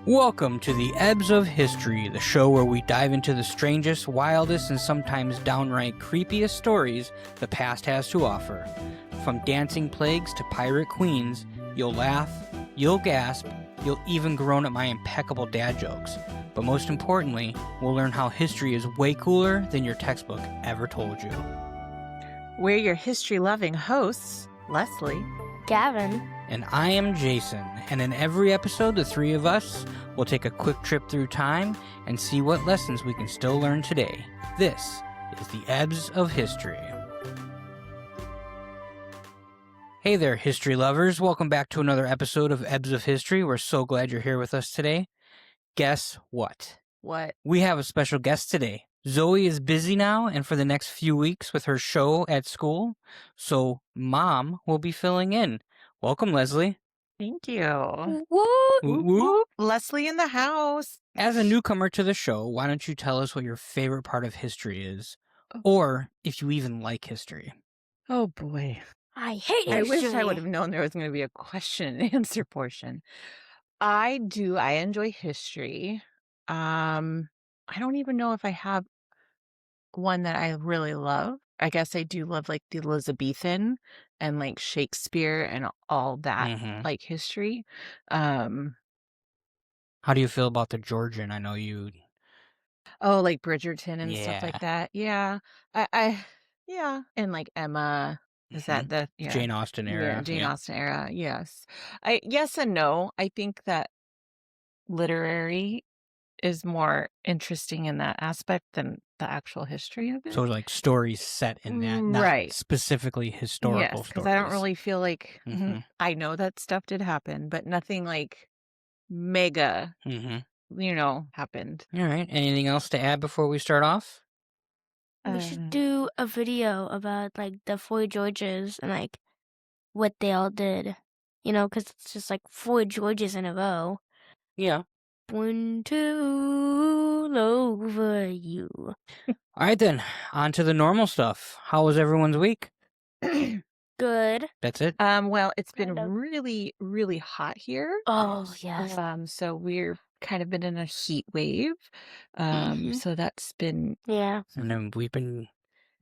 Welcome to the Ebbs of History, the show where we dive into the strangest, wildest, and sometimes downright creepiest stories the past has to offer. From dancing plagues to pirate queens, you'll laugh, you'll gasp, you'll even groan at my impeccable dad jokes. But most importantly, we'll learn how history is way cooler than your textbook ever told you. We're your history-loving hosts, Leslie, Gavin, And I am Jason, and in every episode, the three of us will take a quick trip through time and see what lessons we can still learn today. This is the Ebbs of History. Hey there, history lovers. Welcome back to another episode of Ebbs of History. We're so glad you're here with us today. Guess what? What? We have a special guest today. Zoe is busy now and for the next few weeks with her show at school, so Mom will be filling in. Welcome, Leslie. Thank you. woo! Whoop, whoop. Leslie in the house. As a newcomer to the show, why don't you tell us what your favorite part of history is? Or if you even like history. Oh, boy. I hate I history. wish I would have known there was going to be a question and answer portion. I enjoy history. I don't even know if I have one that I really love. I guess I do love like the Elizabethan and like Shakespeare and all that like history. How do you feel about the Georgian? I know you... Oh, like Bridgerton and stuff Yeah. like that. Yeah. Yeah. And like Emma, is that the Jane Austen era. Yeah, Jane yeah. Austen era. Yes. Yes and no. I think that literary is more interesting in that aspect than the actual history of it. So like stories set in that, not Right. specifically historical Yes, stories. because I don't really feel like I know that stuff did happen, but nothing like mega, happened. All right. Anything else to add before we start off? We should do a video about like the four Georges and like what they all did. You know, because it's just like four Georges in a row. Yeah. One, two, over you. All right, then. On to the normal stuff. How was everyone's week? Good. That's it? Well, it's been Kind of. really, really hot here. Oh, yes. So we're kind of been in a heat wave. So that's been Yeah. And then we've been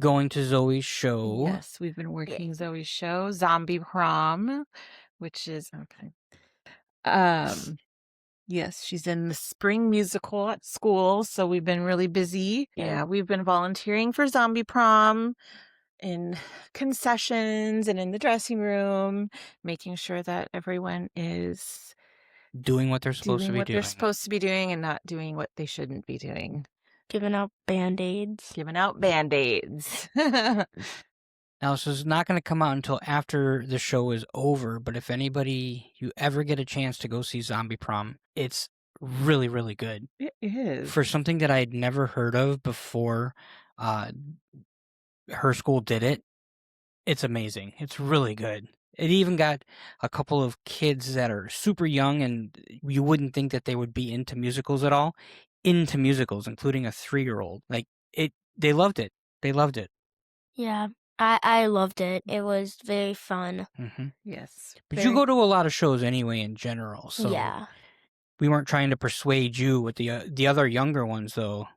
going to Zoe's show. Yes, we've been working Zoe's show, Zombie Prom, which is okay. Yes, she's in the spring musical at school, so we've been really busy. Yeah, we've been volunteering for Zombie Prom in concessions and in the dressing room, making sure that everyone is Doing what they're supposed to be what doing. they're supposed to be doing and not doing what they shouldn't be doing. Giving out Band-Aids. Giving out Band-Aids. Now, this is not going to come out until after the show is over, but if anybody, you ever get a chance to go see Zombie Prom, it's really, really good. It is. For something that I'd never heard of before her school did it, it's amazing. It's really good. It even got a couple of kids that are super young and you wouldn't think that they would be into musicals at all, into musicals, including a 3-year-old. Like, they loved it. They loved it. Yeah. I loved it. It was very fun. Yes. But you go to a lot of shows anyway in general, so Yeah. we weren't trying to persuade you with the other younger ones, though.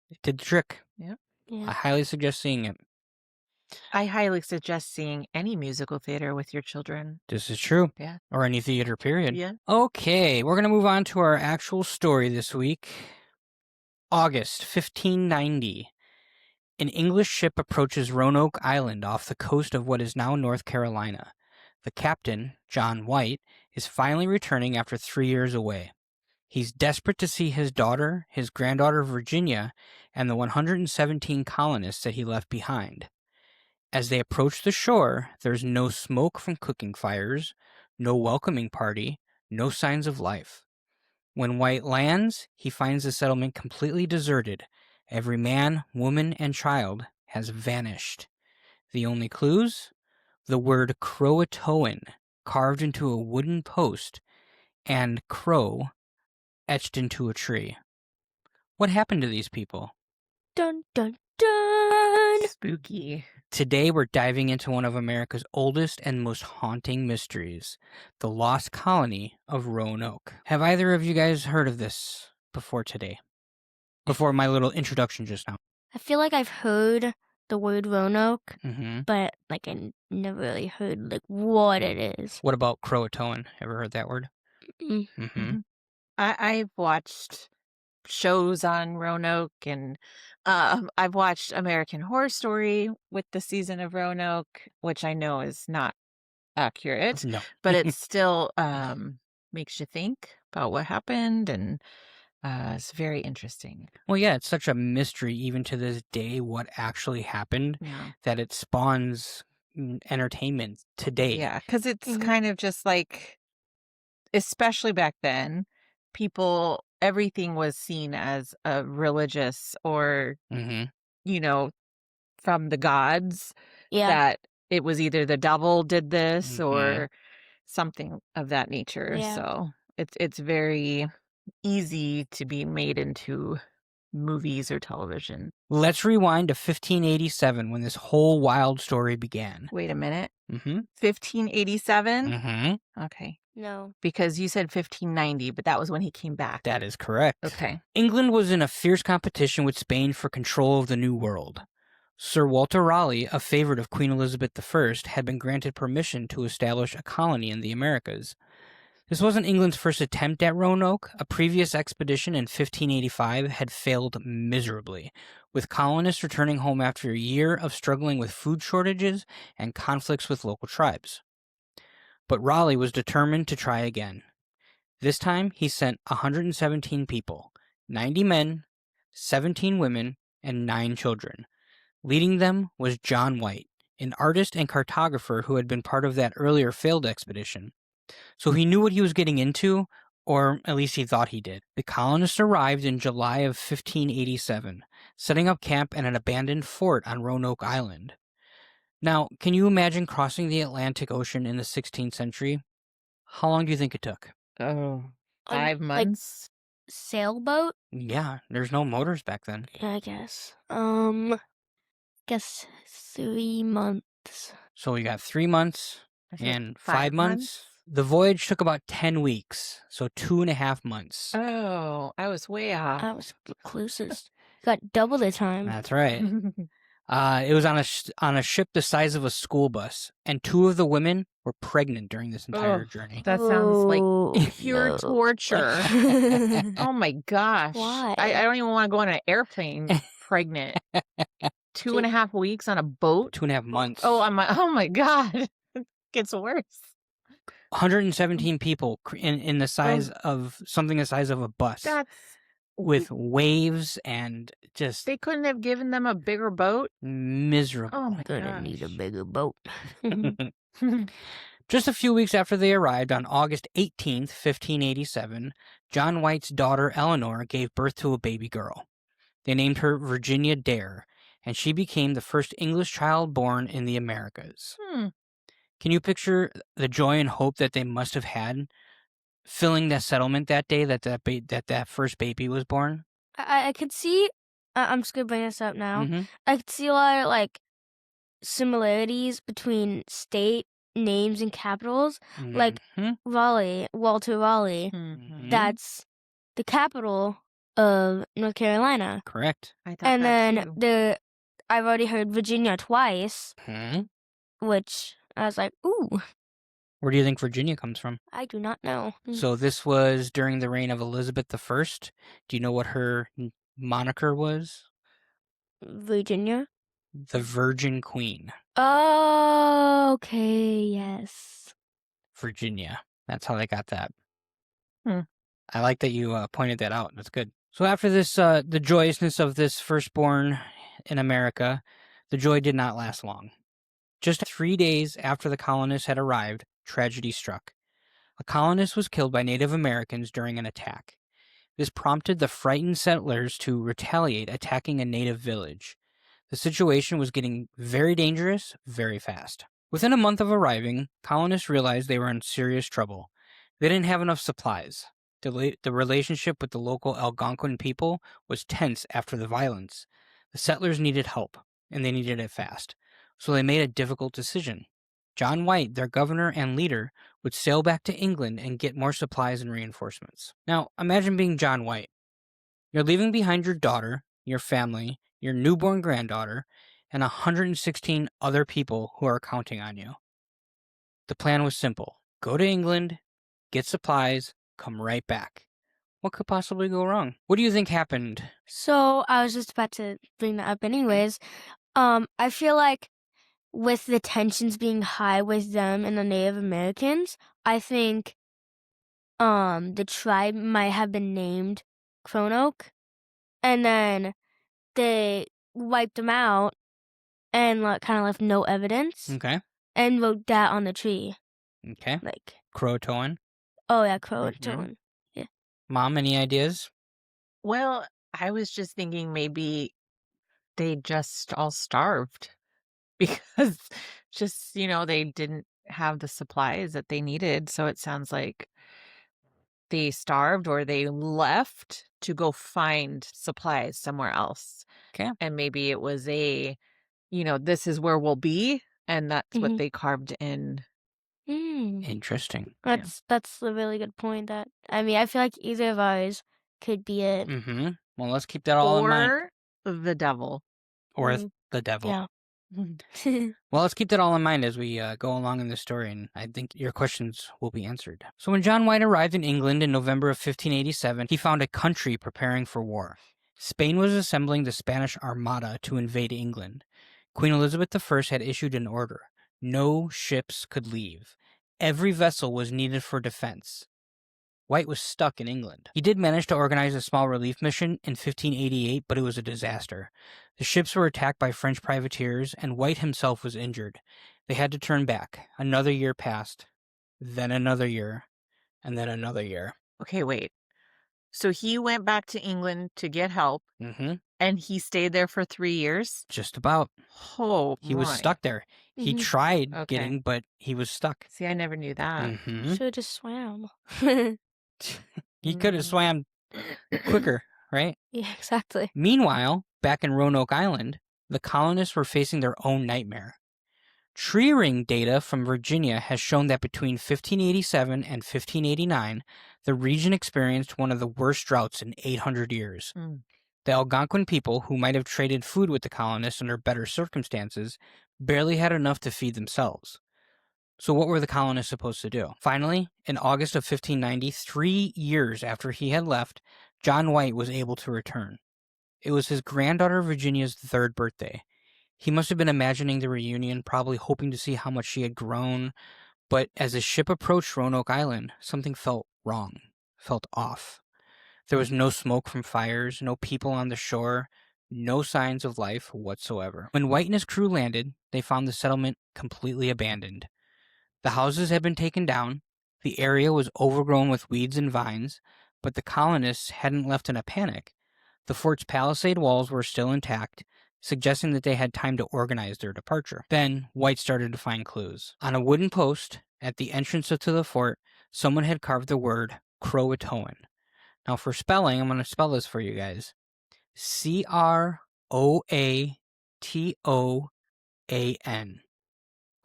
It did the trick. Yeah. I highly suggest seeing it. I highly suggest seeing any musical theater with your children. This is true. Yeah. Or any theater, period. Yeah. Okay, we're going to move on to our actual story this week. August 1590. An English ship approaches Roanoke Island off the coast of what is now North Carolina. The captain, John White, is finally returning after 3 years away. He's desperate to see his daughter, his granddaughter Virginia, and the 117 colonists that he left behind. As they approach the shore, there's no smoke from cooking fires, no welcoming party, no signs of life. When White lands, he finds the settlement completely deserted. Every man, woman, and child has vanished. The only clues? The word Croatoan carved into a wooden post and crow etched into a tree. What happened to these people? Dun, dun, dun. Spooky. Today, we're diving into one of America's oldest and most haunting mysteries, the Lost Colony of Roanoke. Have either of you guys heard of this before today? Before my little introduction just now? I feel like I've heard the word Roanoke, Mm-hmm. but like I never really heard like what it is. What about Croatoan? Ever heard that word? Mm. Mm-hmm. Mhm. I've watched shows on Roanoke, and I've watched American Horror Story with the season of Roanoke, which I know is not accurate, No. but it still makes you think about what happened, and it's very interesting. Well, yeah, it's such a mystery even to this day what actually happened Yeah. that it spawns entertainment today. Yeah, because it's Mhm. kind of just like, especially back then, everything was seen as a religious or, Mm-hmm. you know, from the gods, Yeah. that it was either the devil did this Mm-hmm. or something of that nature. Yeah. So it's very easy to be made into movies or television. Let's rewind to 1587 when this whole wild story began. Wait a minute. Mm-hmm. 1587? Mm-hmm. Okay. No. Because you said 1590, but that was when he came back. That is correct. Okay. England was in a fierce competition with Spain for control of the New World. Sir Walter Raleigh, a favorite of Queen Elizabeth I, had been granted permission to establish a colony in the Americas. This wasn't England's first attempt at Roanoke. A previous expedition in 1585 had failed miserably, with colonists returning home after a year of struggling with food shortages and conflicts with local tribes. But Raleigh was determined to try again. This time, he sent 117 people, 90 men, 17 women, and 9 children. Leading them was John White, an artist and cartographer who had been part of that earlier failed expedition. So he knew what he was getting into, or at least he thought he did. The colonists arrived in July of 1587, setting up camp at an abandoned fort on Roanoke Island. Now, can you imagine crossing the Atlantic Ocean in the 16th century? How long do you think it took? Oh, Like 5 months? sailboat? Yeah, there's no motors back then. Yeah, I guess. Guess 3 months. So we got 3 months I said and 5 5 months. The voyage took about 10 weeks, so 2.5 months. Oh, I was way off. I was the closest. Got double the time. That's right. It was on a ship the size of a school bus, and 2 of the women were pregnant during this entire journey. That sounds like Oh, pure no. torture. Oh my gosh. Why? I don't even want to go on an airplane pregnant. 2.5 weeks on a boat? 2.5 months. Oh my God. It gets worse. 117 people in the size of something the size of a bus, That's with waves and just They couldn't have given them a bigger boat? miserable. Oh my Gonna need a gosh. bigger boat. Just a few weeks after they arrived on August 18th, 1587, John White's daughter Eleanor gave birth to a baby girl. They named her Virginia Dare, and she became the first English child born in the Americas. Can you picture the joy and hope that they must have had filling that settlement that day that first baby was born? I could see. I'm just gonna bring this up now. Mm-hmm. I could see a lot of like similarities between state names and capitals. Like Raleigh, Walter Raleigh. Mhm. That's the capital of North Carolina. Correct. I thought And that then too. I've already heard Virginia twice, which I was like, ooh, Where do you think Virginia comes from? I do not know. So this was during the reign of Elizabeth I. Do you know what her moniker was? Virginia? The Virgin Queen. Oh, okay, yes. Virginia. That's how they got that. Hmm. I like that you pointed that out. That's good. So after this, the joyousness of this firstborn in America, the joy did not last long. Just 3 days after the colonists had arrived, tragedy struck. A colonist was killed by Native Americans during an attack. This prompted the frightened settlers to retaliate, attacking a native village. The situation was getting very dangerous very fast. Within a month of arriving, colonists realized they were in serious trouble. They didn't have enough supplies. The relationship with the local Algonquin people was tense after the violence. The settlers needed help, and they needed it fast. So they made a difficult decision. John White, their governor and leader, would sail back to England and get more supplies and reinforcements. Now, imagine being John White. You're leaving behind your daughter, your family, your newborn granddaughter, and 116 other people who are counting on you. The plan was simple. Go to England, get supplies, come right back. What could possibly go wrong? What do you think happened? So I was just about to bring that up anyways. I feel like with the tensions being high with them and the Native Americans, I think the tribe might have been named Roanoke, and then they wiped them out and kind of left no evidence Okay. and wrote that on the tree. Okay. Like, Croatoan. oh yeah, Croatoan. Yeah. Mom, any ideas? Well, I was just thinking maybe they just all starved because just, they didn't have the supplies that they needed. So it sounds like they starved or they left to go find supplies somewhere else. Okay. And maybe it was this is where we'll be. And that's what Mhm. they carved in. Interesting. That's a really good point. I feel like either of ours could be it. Mm-hmm. Well, let's keep that all in mind. Or the devil. Or Mm, the devil. Yeah. Well, let's keep that all in mind as we go along in the story, and I think your questions will be answered. So when John White arrived in England in November of 1587, he found a country preparing for war. Spain was assembling the Spanish Armada to invade England. Queen Elizabeth I had issued an order. No ships could leave. Every vessel was needed for defense. White was stuck in England. He did manage to organize a small relief mission in 1588, but it was a disaster. The ships were attacked by French privateers, and White himself was injured. They had to turn back. Another year passed, then another year, and then another year. Okay, wait. So he went back to England to get help, Mm-hmm. and he stayed there for 3 years? Just about. Oh, He was my. stuck there. He Mhm. tried Okay. getting, but he was stuck. See, I never knew that. Mm-hmm. Should have just swam. He could have Mm. swam quicker, right? Yeah, exactly. Meanwhile, back in Roanoke Island, the colonists were facing their own nightmare. Tree ring data from Virginia has shown that between 1587 and 1589, the region experienced one of the worst droughts in 800 years. Mm. The Algonquin people, who might have traded food with the colonists under better circumstances, barely had enough to feed themselves. So what were the colonists supposed to do? Finally, in August of 1590, 3 years after he had left, John White was able to return. It was his granddaughter Virginia's 3rd birthday. He must have been imagining the reunion, probably hoping to see how much she had grown. But as the ship approached Roanoke Island, something felt wrong, felt off. There was no smoke from fires, no people on the shore, no signs of life whatsoever. When White and his crew landed, they found the settlement completely abandoned. The houses had been taken down, the area was overgrown with weeds and vines, but the colonists hadn't left in a panic. The fort's palisade walls were still intact, suggesting that they had time to organize their departure. Then White started to find clues. On a wooden post at the entrance to the fort, someone had carved the word Croatoan. Now for spelling, I'm going to spell this for you guys. Croatoan.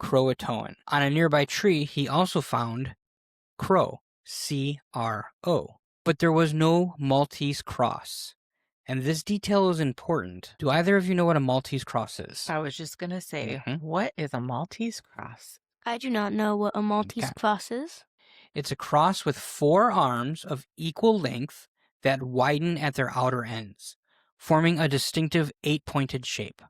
Croatoan. On a nearby tree, he also found crow, C-R-O. But there was no Maltese cross. And this detail is important. Do either of you know what a Maltese cross is? I was just going to say, Mhm. what is a Maltese cross? I do not know what a Maltese Okay. cross is. It's a cross with 4 arms of equal length that widen at their outer ends, forming a distinctive 8-pointed shape.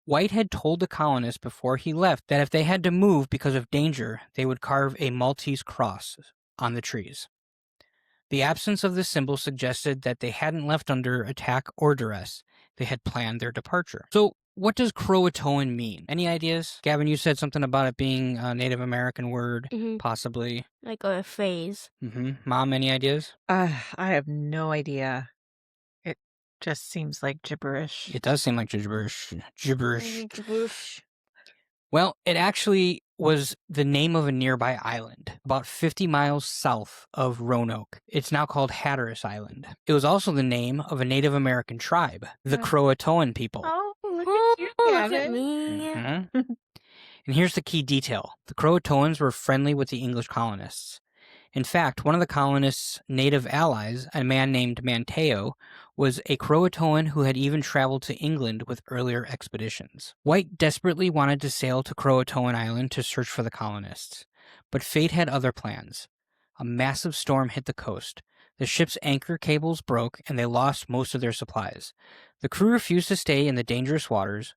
White had told the colonists before he left that if they had to move because of danger, they would carve a Maltese cross on the trees. The absence of this symbol suggested that they hadn't left under attack or duress. They had planned their departure. So, what does Croatoan mean? Any ideas? Gavin, you said something about it being a Native American word, Mhm. possibly. Like a phrase. Mom, any ideas? I have no idea. It just seems like gibberish. It does seem like gibberish. Gibberish. Well, it actually was the name of a nearby island, about 50 miles south of Roanoke. It's now called Hatteras Island. It was also the name of a Native American tribe, the Croatoan people. Oh, Look Oh, at you, look at Gavin. me. Mhm. And here's the key detail. The Croatoans were friendly with the English colonists. In fact, one of the colonists' native allies, a man named Manteo, was a Croatoan who had even traveled to England with earlier expeditions. White desperately wanted to sail to Croatoan Island to search for the colonists, but fate had other plans. A massive storm hit the coast. The ship's anchor cables broke and they lost most of their supplies. The crew refused to stay in the dangerous waters.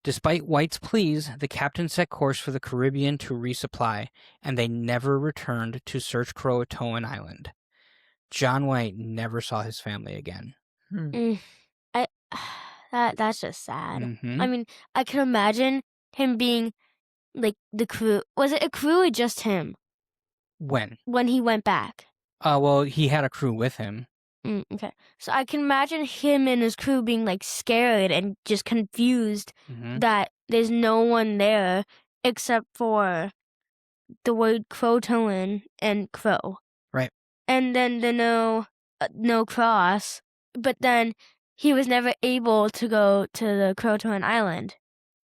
Despite White's pleas, the captain set course for the Caribbean to resupply, and they never returned to search Croatoan Island. John White never saw his family again. Mm, I that's just sad. Mm-hmm. I mean, I can imagine him being like the crew. Was it a crew or just him When? when he went back? Well, he had a crew with him. Okay. So I can imagine him and his crew being like scared and just confused Mm-hmm. that there's no one there except for the word Croatoan and crow. Right. And then the no cross. But then he was never able to go to the Croatoan Island.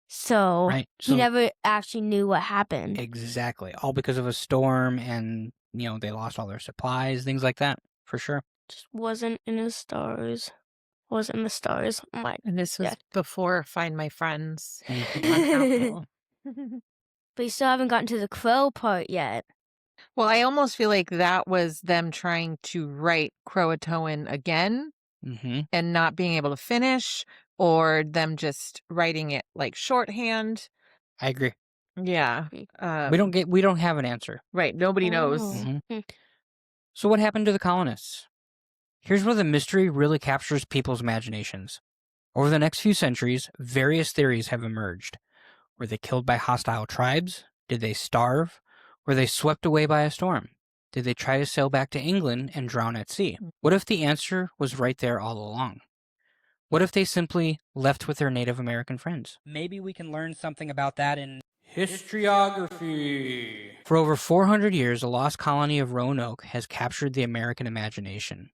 So Right. he never actually knew what happened. Exactly. All because of a storm and, they lost all their supplies, things like that, for sure. Just wasn't in his stars. Wasn't in the stars. Oh my. And this was Yeah. before Find My Friends Mhm. on Apple. But you still haven't gotten to the crow part yet. Well, I almost feel like that was them trying to write Croatoan again Mm-hmm. and not being able to finish, or them just writing it like shorthand. I agree. Yeah. We don't have an answer. Right. Nobody knows. Oh. Mhm. So what happened to the colonists? Here's where the mystery really captures people's imaginations. Over the next few centuries, various theories have emerged. Were they killed by hostile tribes? Did they starve? Were they swept away by a storm? Did they try to sail back to England and drown at sea? What if the answer was right there all along? What if they simply left with their Native American friends? Maybe we can learn something about that in historiography. For over 400 years, the lost colony of Roanoke has captured the American imagination.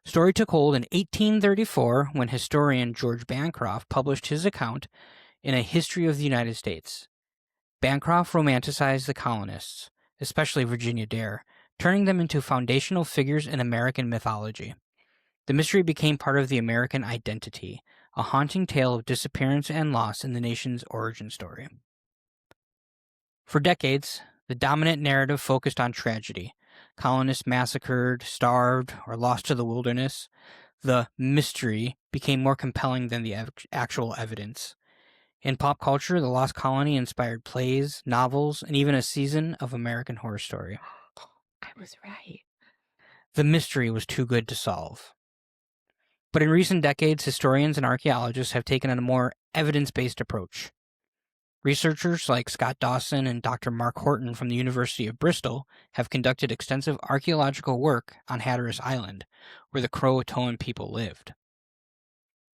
The story took hold in 1834 when historian George Bancroft published his account in A History of the United States. Bancroft romanticized the colonists, especially Virginia Dare, turning them into foundational figures in American mythology. The mystery became part of the American identity, a haunting tale of disappearance and loss in the nation's origin story. For decades, the dominant narrative focused on tragedy. Colonists massacred, starved, or lost to the wilderness. The mystery became more compelling than the actual evidence. In pop culture, the Lost Colony inspired plays, novels, and even a season of American Horror Story. I was right. The mystery was too good to solve. But in recent decades, historians and archaeologists have taken a more evidence-based approach. Researchers like Scott Dawson and Dr. Mark Horton from the University of Bristol have conducted extensive archaeological work on Hatteras Island, where the Croatoan people lived.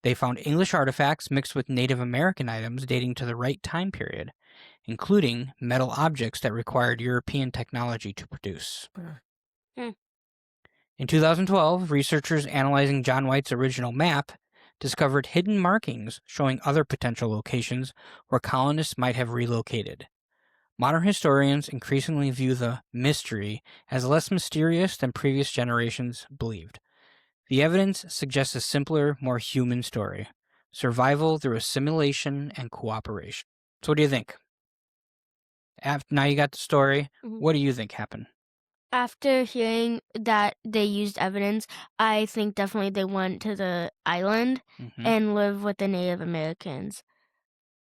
They found English artifacts mixed with Native American items dating to the right time period, including metal objects that required European technology to produce. In 2012, researchers analyzing John White's original map discovered hidden markings showing other potential locations where colonists might have relocated. Modern historians increasingly view the mystery as less mysterious than previous generations believed. The evidence suggests a simpler, more human story: survival through assimilation and cooperation. So what do you think? Now you got the story. Mhm. What do you think happened? After hearing that they used evidence, I think definitely they went to the island Mhm. and lived with the Native Americans.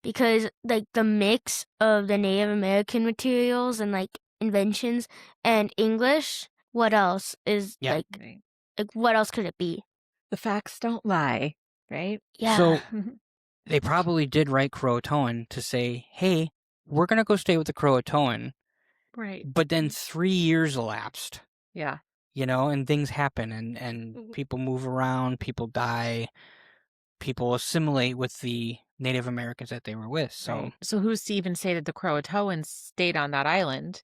Because like the mix of the Native American materials and like inventions and English, what else is Yeah. Right. like what else could it be? The facts don't lie, right? Yeah. So they probably did write Croatoan to say, hey, we're going to go stay with the Croatoan. Right. But then 3 years elapsed, Yeah. and things happen and people move around, people die, people assimilate with the Native Americans that they were with. So, Right. So who's to even say that the Croatoans stayed on that island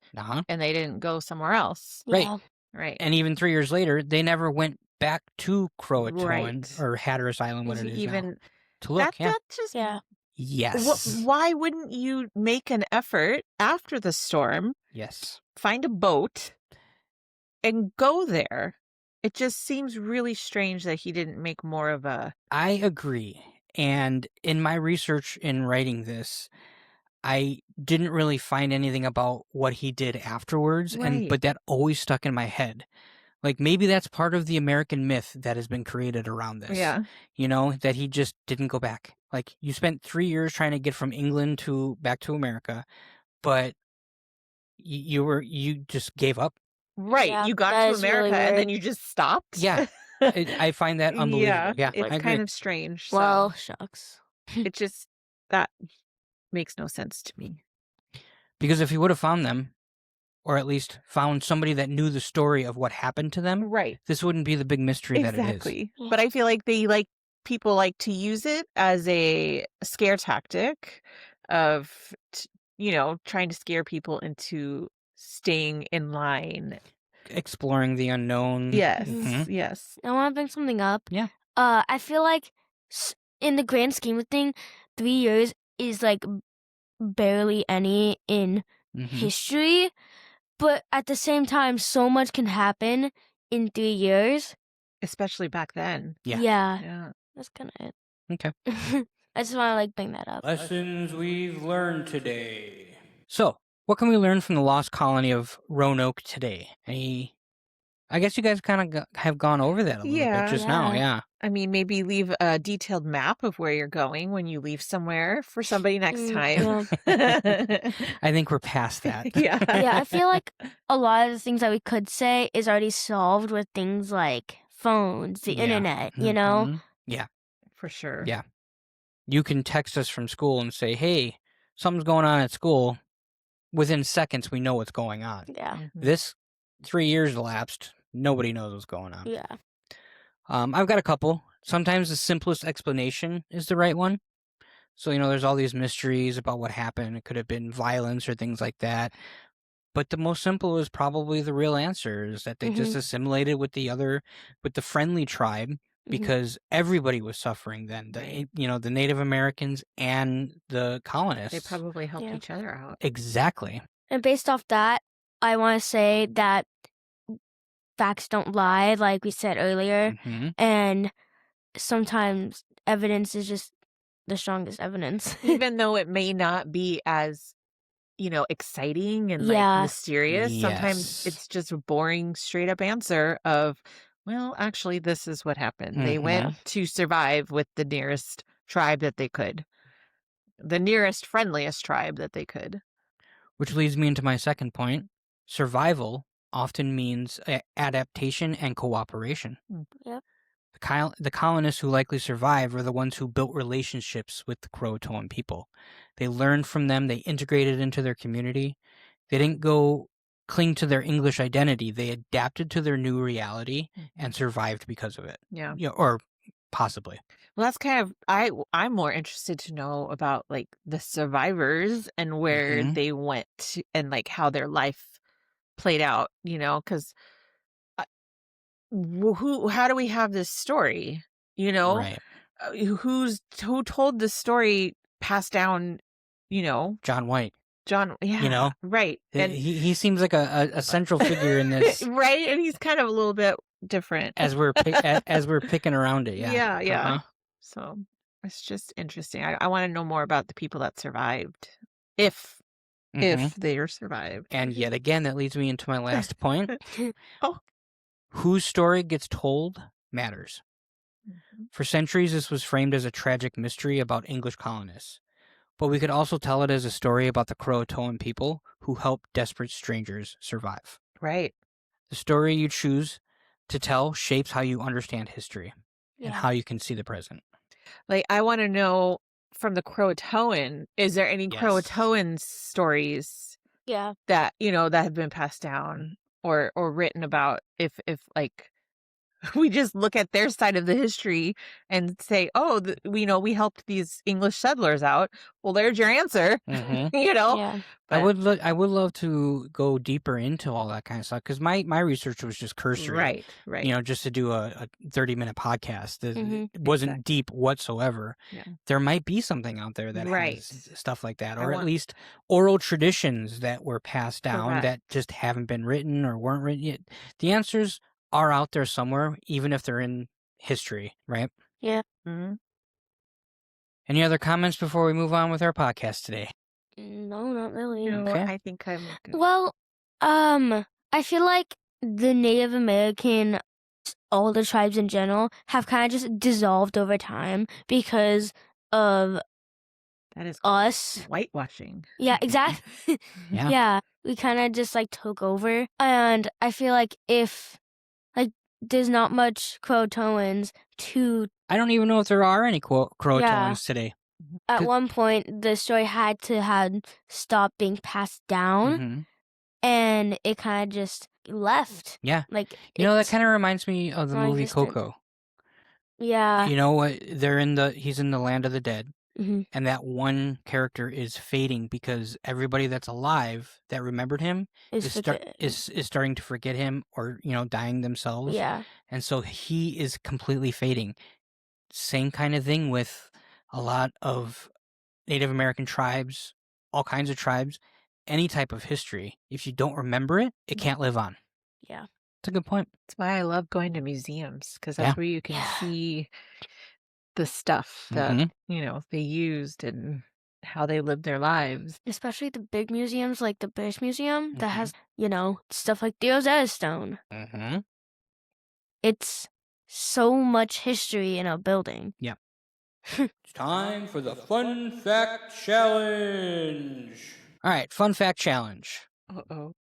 and they didn't go somewhere else? Right. Yeah. Right. And even 3 years later, they never went back to Croatoan Right. or Hatteras Island, what Is it it is now, even to look. that just Yeah. Yes. Why wouldn't you make an effort after the storm, Yes. find a boat, and go there? It just seems really strange that he didn't make more of a... I agree. And in my research in writing this, I didn't really find anything about what he did afterwards, Right. but that always stuck in my head. Like, maybe that's part of the American myth that has been created around this. Yeah. You know, that he just didn't go back. Like, you spent 3 years trying to get from England back to America, but you just gave up. Right. Yeah, You got that to is really America and then weird. you just stopped? Yeah. I find that unbelievable. Yeah, I It's agree. kind of strange. Well, So shucks. it just, that makes no sense to me. Because if he would have found them, or at least found somebody that knew the story of what happened to them, Right. this wouldn't be the big mystery that it is. Exactly. But I feel like people like to use it as a scare tactic of, trying to scare people into staying in line. Exploring the unknown. Yes. Mhm. Yes. I want to bring something up. Yeah. I feel like in the grand scheme of things, 3 years is like barely any in Mhm. history, but at the same time, so much can happen in 3 years. Especially back then. Yeah. Yeah. That's kind of it. Okay. I just want to bring that up. Lessons we've learned today. So, what can we learn from the Lost Colony of Roanoke today? I guess you guys kind of have gone over that a little bit just now. Yeah. I mean, maybe leave a detailed map of where you're going when you leave somewhere for somebody next time. I think we're past that. Yeah. Yeah, I feel like a lot of the things that we could say is already solved with things like phones, the Yeah. internet, you know? Mhm. Yeah. For sure. Yeah. You can text us from school and say, hey, something's going on at school. Within seconds, we know what's going on. Yeah. Mhm. This 3 years elapsed. Nobody knows what's going on. Yeah. I've got a couple. Sometimes the simplest explanation is the right one. So, there's all these mysteries about what happened. It could have been violence or things like that. But the most simple is probably the real answer, is that they just assimilated with the friendly tribe, because everybody was suffering then. Right. The Native Americans and the colonists. They probably helped Yeah. each other out. Exactly. And based off that, I want to say that facts don't lie, like we said earlier. Mhm. And sometimes evidence is just the strongest evidence. Even though it may not be as, exciting and like Yeah. mysterious, sometimes Yes. it's just a boring, straight up answer of, well, actually, this is what happened. They went to survive with the nearest tribe that they could, the nearest, friendliest tribe that they could. Which leads me into my second point. Survival often means adaptation and cooperation. Yep. The colonists who likely survived were the ones who built relationships with the Croatoan people. They learned from them. They integrated into their community. They didn't go cling to their English identity. They adapted to their new reality and survived because of it. Yeah. Or possibly. Well, that's kind of, I'm more interested to know about like the survivors and where they went to, and like how their life played out, because how do we have this story? Right. Who told this story passed down? John White. John. Yeah. Right. And He seems like a central figure in this. Right, and he's kind of a little bit different as we're picking around it. Yeah. Yeah. So it's just interesting. I want to know more about the people that survived, if they are survived. And yet again, that leads me into my last point. Oh. Whose story gets told matters. For centuries, this was framed as a tragic mystery about English colonists. But we could also tell it as a story about the Croatoan people who helped desperate strangers survive. Right. The story you choose to tell shapes how you understand history and how you can see the present. Like, I want to know from the Croatoan, is there any Croatoan stories Yeah. that, that have been passed down or written about, if like we just look at their side of the history and say, oh, we helped these English settlers out. Well, there's your answer. Mhm. Yeah. I would love to go deeper into all that kind of stuff because my research was just cursory. Right. Just to do a 30-minute podcast. Mhm. It wasn't deep whatsoever. Yeah. There might be something out there that Right. has stuff like that, I or at want- least oral traditions that were passed down that Correct. just haven't been written or weren't written yet. The answers are out there somewhere, even if they're in history, right? Yeah. Mhm. Any other comments before we move on with our podcast today? No, not really. No, Okay. I think I'm good. Well, I feel like the Native American, all the tribes in general, have kind of just dissolved over time because of That is us. whitewashing. Yeah, exactly. Yeah. Yeah, we kind of just like took over, and I feel like if like there's not much Croatoans to I don't even know if there are any Croatoans Yeah. today. at Could- one point the story had to have stopped being passed down, Mhm. and it kind of just left. Yeah. Like That it's kind of reminds me of the movie non-existent. Coco. Yeah. You know what? He's in the land of the dead, Mhm. and that one character is fading because everybody that's alive that remembered him Is is starting to forget him or dying themselves. Yeah. And so he is completely fading. Same kind of thing with a lot of Native American tribes, all kinds of tribes, any type of history. If you don't remember it, it can't live on. Yeah. That's a good point. That's why I love going to museums because that's Yeah. where you can Yeah. see the stuff that Mhm. they used and how they lived their lives. Especially the big museums like the British Museum that Mhm. has, stuff like the Rosetta Stone. Mhm. It's so much history in a building. Yeah. It's time for the Fun Fact Challenge. All right, Fun Fact Challenge. Uh-oh.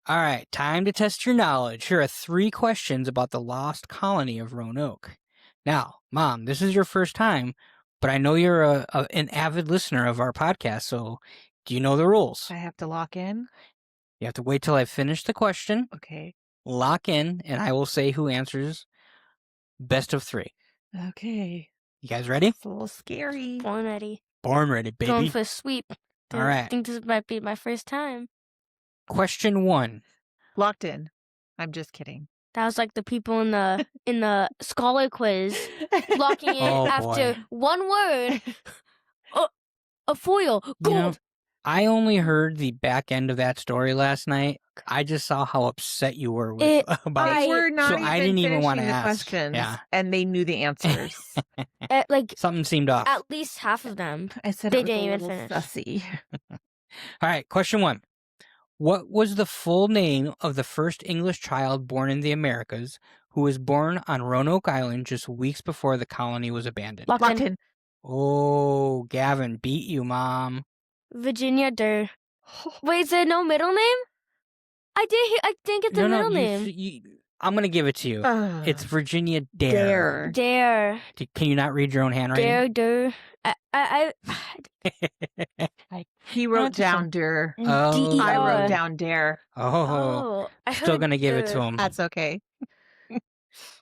All right, time to test your knowledge. Here are 3 questions about the Lost Colony of Roanoke. Now, Mom, this is your first time, but I know you're an avid listener of our podcast, so do you know the rules? I have to lock in? You have to wait till I finish the question, Okay. lock in, and I will say who answers best of 3. Okay. You guys ready? It's a little scary. Born ready. Born ready, baby. Going for a sweep. All I right. think this might be my first time. Question 1. Locked in. I'm just kidding. That was like the people in the scholar quiz locking in Oh, after boy. one word. A foil. Gold. I only heard the back end of that story last night. I just saw how upset you were with, about They it. were not So even I didn't even wanna finishing the ask. questions, Yeah. and they knew the answers. Like Something seemed off. at least half of them. I said They it was didn't a even little finish. sussy. All right, question 1. What was the full name of the first English child born in the Americas who was born on Roanoke Island just weeks before the colony was abandoned? Locked in. Oh, Gavin beat you, Mom. Virginia Durr. Wait, is there no middle name? I didn't get the middle name. I'm going to give it to you. It's Virginia Dare. Dare. Can you not read your own handwriting? Dare. He wrote down Dare. Oh. I wrote D-E-R. down Dare. Oh, I still heard going to give it to Durr. him. That's okay.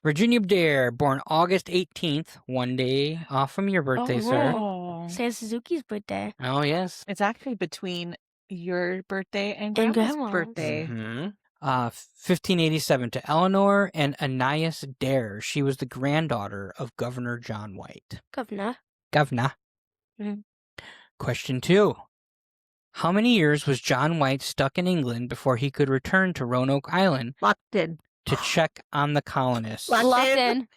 Virginia Dare, born August 18th, one day off from your birthday, sir. Oh. Sam Suzuki's birthday. Oh, yes. It's actually between your birthday and And Grandma's Grandma's. birthday. Mhm. 1587 to Eleanor and Ananias Dare. She was the granddaughter of Governor John White. Governor. Governor. Mhm. Question 2. How many years was John White stuck in England before he could return to Roanoke Island Locked in. to check on the colonists? Locked in.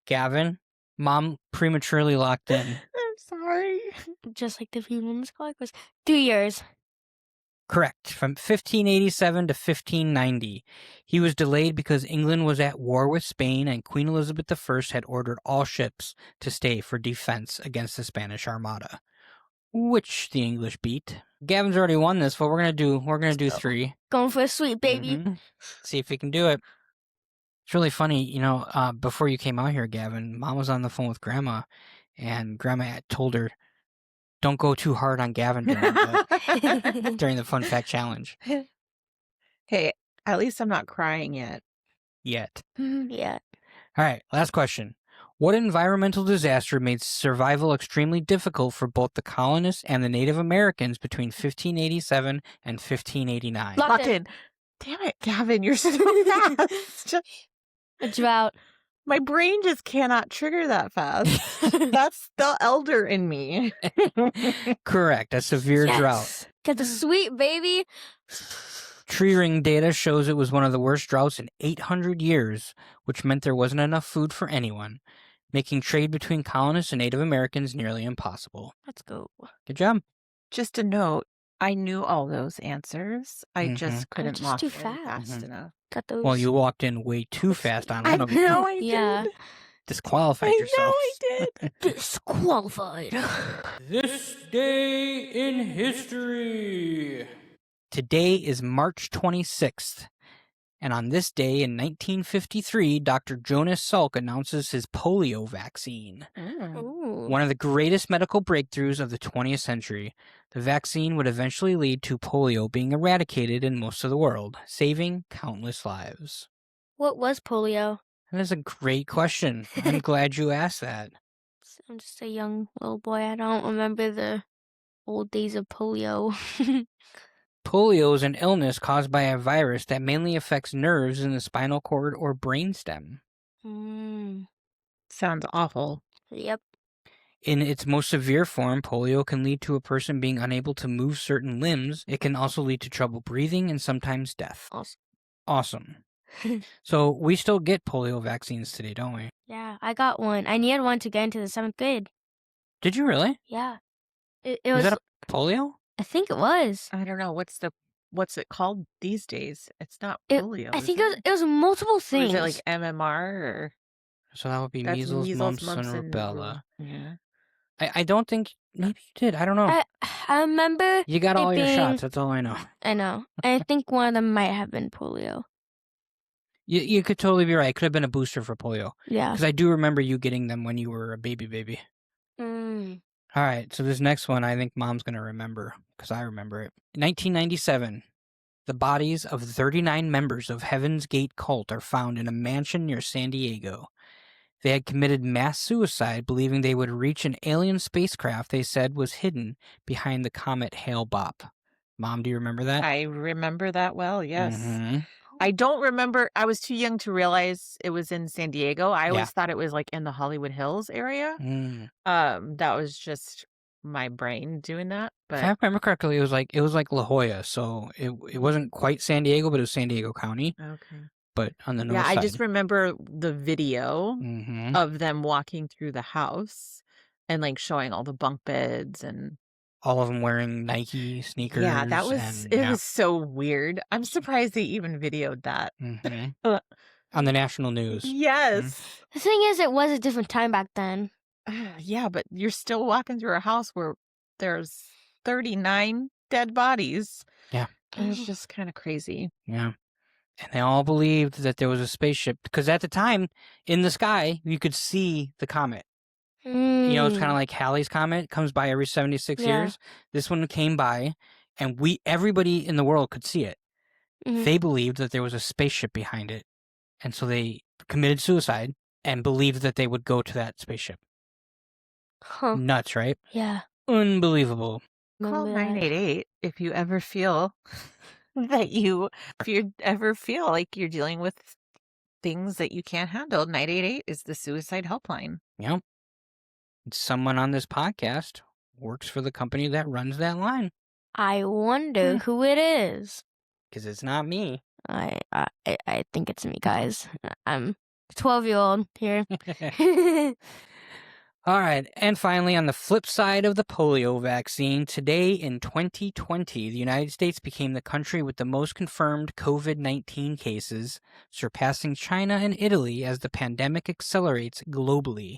Gavin, Mom prematurely locked in. I'm sorry. Just like the people in the scholar quiz. 3 years. Correct. From 1587 to 1590. He was delayed because England was at war with Spain and Queen Elizabeth I had ordered all ships to stay for defense against the Spanish Armada, which the English beat. Gavin's already won this, but we're gonna do 3. Going for a sweep, baby. Mhm. See if we can do it. It's really funny, before you came out here, Gavin, Mom was on the phone with Grandma, and Grandma had told her, don't go too hard on Gavin during the Fun Fact Challenge. Hey, at least I'm not crying yet. Yet. Yeah. All right, last question. What environmental disaster made survival extremely difficult for both the colonists and the Native Americans between 1587 and 1589? Lock-in. Damn it, Gavin, you're so fast. A drought. My brain just cannot trigger that fast. That's the elder in me. Correct, a severe drought. Yes. Get the sweet baby. Tree ring data shows it was one of the worst droughts in 800 years, which meant there wasn't enough food for anyone, making trade between colonists and Native Americans nearly impossible. Let's go. Good job. Just a note, I knew all those answers. I just couldn't just lock too in fast. enough. Got those. Well, you walked in way too fast on I one of them. know I Yeah. did. Disqualified I yourself. know I did. Disqualified. This day in history. Today is March 26th, and on this day in 1953, Dr. Jonas Salk announces his polio vaccine. Ooh. One of the greatest medical breakthroughs of the 20th century. The vaccine would eventually lead to polio being eradicated in most of the world, saving countless lives. What was polio? That is a great question. I'm glad you asked that. I'm just a young little boy. I don't remember the old days of polio. Polio is an illness caused by a virus that mainly affects nerves in the spinal cord or brainstem. Sounds awful. Yep. In its most severe form, polio can lead to a person being unable to move certain limbs. It can also lead to trouble breathing and sometimes death. Awesome. So we still get polio vaccines today, don't we? Yeah, I got one. I needed one to get into the 7th grade. Did you really? Yeah. It Was was. that a polio? I think it was. I don't know. What's it called these days? It's not It, polio. I think it was multiple Or things. is it like MMR or So that would be that's measles, mumps, and rubella. Yeah. I don't think, maybe you did. I don't know. I remember. You got it all your being- shots. That's all I know. I know. I think one of them might have been polio. You could totally be right. It could have been a booster for polio. Yeah. Because I do remember you getting them when you were a baby. All right, so this next one I think Mom's going to remember because I remember it. In 1997, the bodies of 39 members of Heaven's Gate cult are found in a mansion near San Diego. They had committed mass suicide, believing they would reach an alien spacecraft they said was hidden behind the comet Hale-Bopp. Mom, do you remember that? I remember that well, yes. Mhm. I don't remember. I was too young to realize it was in San Diego. I always thought it was like in the Hollywood Hills area. Mm. That was just my brain doing that. If I But remember correctly, it was like La Jolla, so it wasn't quite San Diego, but it was San Diego County, okay. but on the north Yeah, I side. just remember the video Mhm. of them walking through the house and like showing all the bunk beds and All of them wearing Nike sneakers. yeah, that was and, it was so weird. I'm surprised they even videoed that. Mhm. Uh, on the national news. Yes. The thing is, it was a different time back then. Yeah, but you're still walking through a house where there's 39 dead bodies. Yeah. And it's just kind of crazy. Yeah. And they all believed that there was a spaceship because at the time in the sky, you could see the comet. You know, it's kind of like Halley's Comet. It comes by every 76 Yeah. years. This one came by and everybody in the world could see it. Mhm. They believed that there was a spaceship behind it. And so they committed suicide and believed that they would go to that spaceship. Huh. Nuts, right? Yeah. Unbelievable. Call Remember that. 988 if you ever feel if you ever feel like you're dealing with things that you can't handle. 988 is the suicide helpline. Yep. Someone on this podcast works for the company that runs that line. I wonder who it is. Because it's not me. I think it's me, guys. I'm a 12-year-old here. All right. And finally, on the flip side of the polio vaccine, today in 2020, the United States became the country with the most confirmed COVID-19 cases, surpassing China and Italy as the pandemic accelerates globally,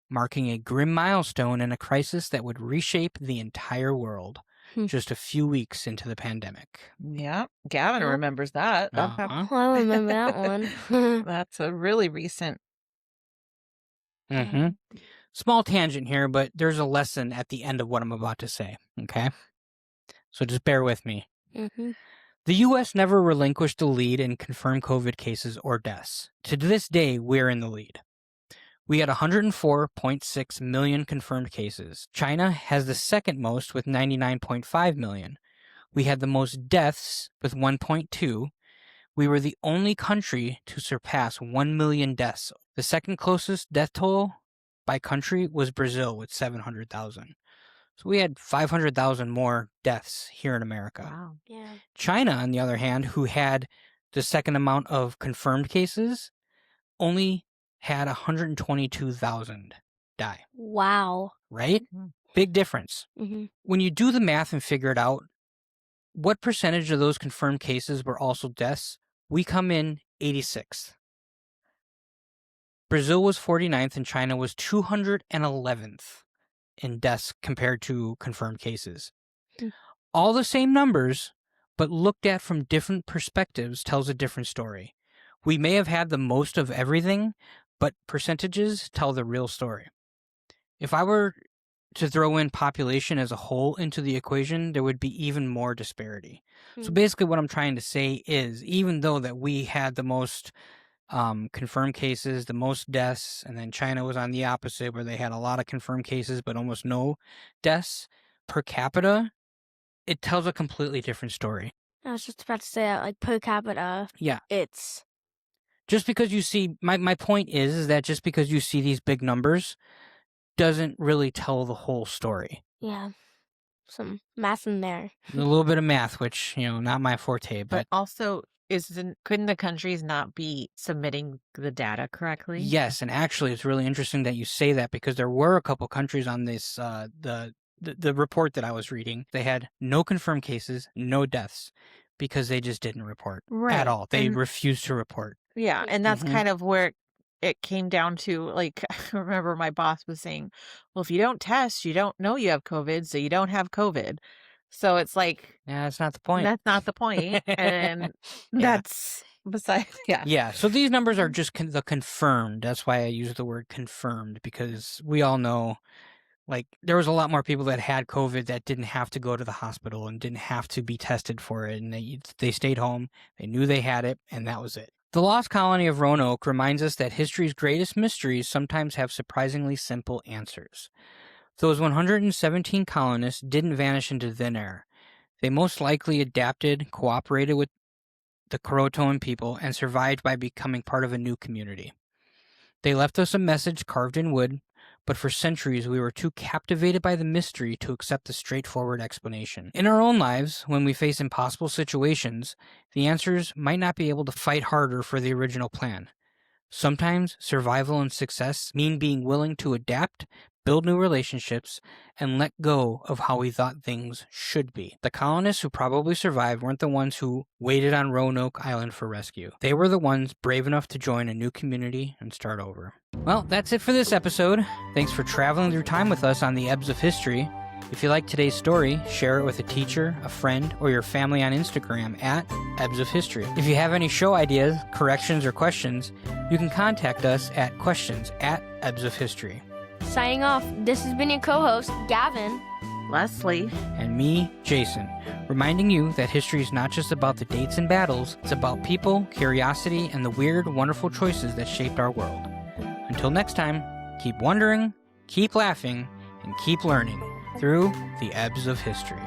marking a grim milestone in a crisis that would reshape the entire world. Just a few weeks into the pandemic. Yeah, Gavin Yep. remembers that. That happened. I remember that one. That's a really recent. Mm-hmm. Small tangent here, but there's a lesson at the end of what I'm about to say, okay? So just bear with me. Mhm. The U.S. never relinquished the lead in confirmed COVID cases or deaths. To this day, we're in the lead. We had 104.6 million confirmed cases. China has the second most with 99.5 million. We had the most deaths with 1.2. We were the only country to surpass 1 million deaths. The second closest death toll by country was Brazil with 700,000. So we had 500,000 more deaths here in America. Wow. Yeah. China, on the other hand, who had the second amount of confirmed cases, only had 122,000 die. Wow. Right? Mhm. Big difference. Mm-hmm. When you do the math and figure it out, what percentage of those confirmed cases were also deaths? We come in 86th. Brazil was 49th and China was 211th in deaths compared to confirmed cases. Hmm. All the same numbers, but looked at from different perspectives tells a different story. We may have had the most of everything, but percentages tell the real story. If I were to throw in population as a whole into the equation, there would be even more disparity. So Hmm. basically what I'm trying to say is, even though that we had the most confirmed cases, the most deaths, and then China was on the opposite where they had a lot of confirmed cases but almost no deaths per capita, it tells a completely different story. I was just about to say that, like, per capita, Yeah. it's Just because you see, my point is that just because you see these big numbers doesn't really tell the whole story. yeah, some math in there. A little bit of math, which, not my forte, But but also, couldn't the countries not be submitting the data correctly? yes, and actually it's really interesting that you say that because there were a couple countries on this, the report that I was reading. They had no confirmed cases, no deaths, because they just didn't report Right. at all. They And refused to report. yeah, and that's Mhm. kind of where it came down to, like, I remember my boss was saying, well, if you don't test, you don't know you have COVID, so you don't have COVID. So it's like, Yeah, that's not the point. that's not the point. And Yeah. that's besides, yeah. Yeah, so these numbers are just the confirmed. That's why I use the word confirmed, because we all know, like, there was a lot more people that had COVID that didn't have to go to the hospital and didn't have to be tested for it. And they stayed home, they knew they had it, and that was it. The Lost Colony of Roanoke reminds us that history's greatest mysteries sometimes have surprisingly simple answers. Those 117 colonists didn't vanish into thin air. They most likely adapted, cooperated with the Croatoan people, and survived by becoming part of a new community. They left us a message carved in wood, but for centuries we were too captivated by the mystery to accept the straightforward explanation. In our own lives, when we face impossible situations, the answers might not be able to fight harder for the original plan. Sometimes survival and success mean being willing to adapt, build new relationships, and let go of how we thought things should be. The colonists who probably survived weren't the ones who waited on Roanoke Island for rescue. They were the ones brave enough to join a new community and start over. Well, that's it for this episode. Thanks for traveling through time with us on the Ebbs of History. If you like today's story, share it with a teacher, a friend, or your family on Instagram at Ebbs of History. If you have any show ideas, corrections, or questions, you can contact us at questions@Ebbs of History. Signing off, this has been your co-host, Gavin. Leslie. And me, Jason, reminding you that history is not just about the dates and battles, it's about people, curiosity, and the weird, wonderful choices that shaped our world. Until next time, keep wondering, keep laughing, and keep learning through the Ebbs of History.